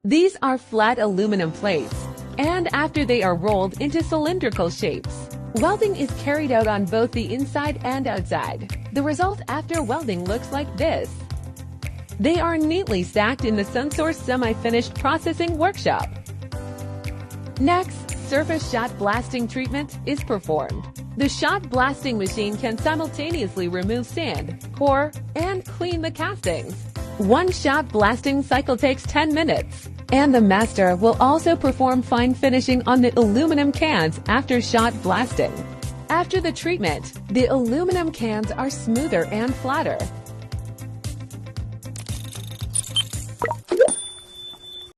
These are flat aluminum plates, and after they are rolled into cylindrical shapes, welding is carried out on both the inside and outside. The result after welding looks like this. They are neatly stacked in the Sunsource semi-finished processing workshop. Next, surface shot blasting treatment is performed. The shot blasting machine can simultaneously remove sand, core, and clean the castings. One shot blasting cycle takes 10 minutes, and the master will also perform fine finishing on the aluminum cans after shot blasting. After the treatment, the aluminum cans are smoother and flatter,